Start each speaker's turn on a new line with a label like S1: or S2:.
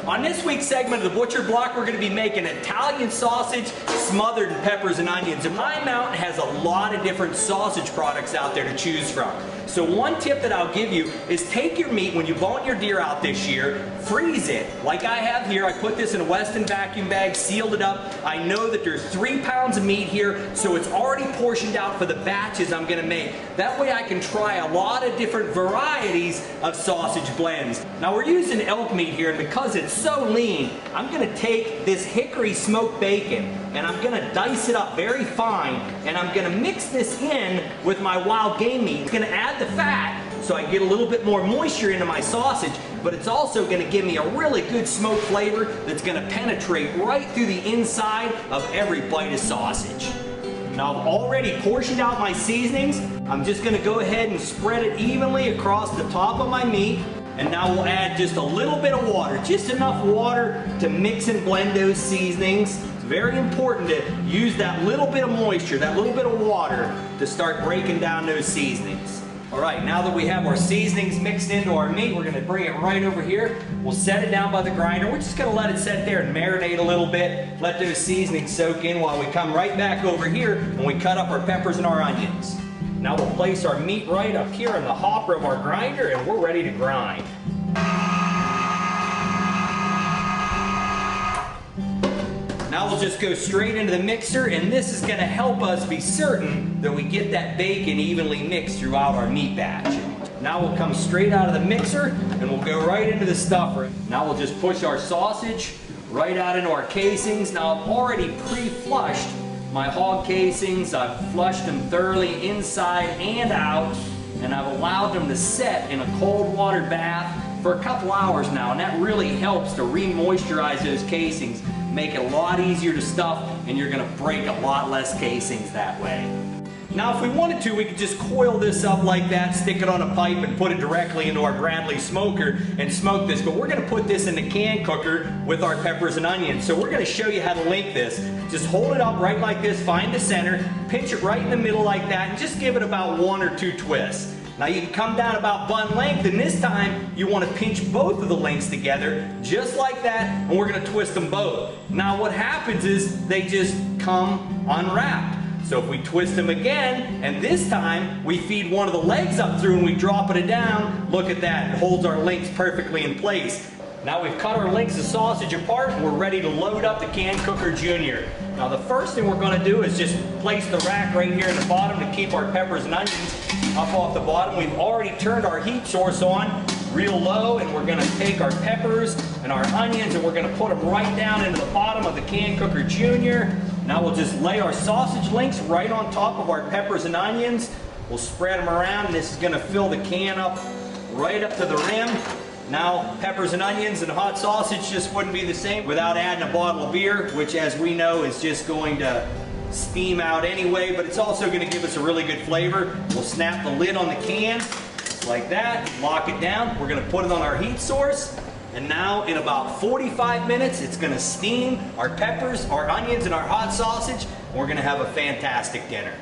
S1: On this week's segment of the Butcher Block, we're going to be making Italian sausage smothered in peppers and onions. And Hi Mountain has a lot of different sausage products out there to choose from. So one tip that I'll give you is take your meat, when you bone your deer out this year, freeze it. Like I have here, I put this in a Weston vacuum bag, sealed it up. I know that there's 3 pounds of meat here, so it's already portioned out for the batches I'm going to make. That way I can try a lot of different varieties of sausage blends. Now we're using elk meat here, and because it's so lean, I'm going to take this hickory smoked bacon and I'm going to dice it up very fine, and I'm going to mix this in with my wild game meat. It's going to add the fat so I get a little bit more moisture into my sausage, but it's also going to give me a really good smoked flavor that's going to penetrate right through the inside of every bite of sausage. Now I've already portioned out my seasonings. I'm just going to go ahead and spread it evenly across the top of my meat. And now we'll add just a little bit of water, just enough water to mix and blend those seasonings. It's very important to use that little bit of moisture, that little bit of water to start breaking down those seasonings. All right, now that we have our seasonings mixed into our meat, we're going to bring it right over here. We'll set it down by the grinder. We're just going to let it sit there and marinate a little bit, let those seasonings soak in while we come right back over here and we cut up our peppers and our onions. Now we'll place our meat right up here in the hopper of our grinder and we're ready to grind. Now we'll just go straight into the mixer, and this is going to help us be certain that we get that bacon evenly mixed throughout our meat batch. Now we'll come straight out of the mixer and we'll go right into the stuffer. Now we'll just push our sausage right out into our casings. Now I've already pre-flushed my hog casings. I've flushed them thoroughly inside and out, and I've allowed them to set in a cold water bath for a couple hours now, and that really helps to re-moisturize those casings, make it a lot easier to stuff, and you're going to break a lot less casings that way. Now if we wanted to, we could just coil this up like that, stick it on a pipe and put it directly into our Bradley smoker and smoke this, but we're going to put this in the Cancooker with our peppers and onions. So we're going to show you how to link this. Just hold it up right like this, find the center, pinch it right in the middle like that, and just give it about 1 or 2 twists. Now you can come down about bun length, and this time you want to pinch both of the links together just like that, and we're going to twist them both. Now what happens is they just come unwrapped. So if we twist them again, and this time we feed one of the legs up through and we drop it down, look at that, it holds our links perfectly in place. Now we've cut our links of sausage apart and we're ready to load up the Cancooker Junior. Now the first thing we're going to do is just place the rack right here in the bottom to keep our peppers and onions up off the bottom. We've already turned our heat source on real low, and we're going to take our peppers and our onions and we're going to put them right down into the bottom of the Cancooker Junior. Now we'll just lay our sausage links right on top of our peppers and onions. We'll spread them around, and this is going to fill the can up right up to the rim. Now, peppers and onions and hot sausage just wouldn't be the same without adding a bottle of beer, which as we know is just going to steam out anyway, but it's also going to give us a really good flavor. We'll snap the lid on the can like that, lock it down. We're going to put it on our heat source, and now in about 45 minutes it's going to steam our peppers, our onions, and our hot sausage, and we're going to have a fantastic dinner.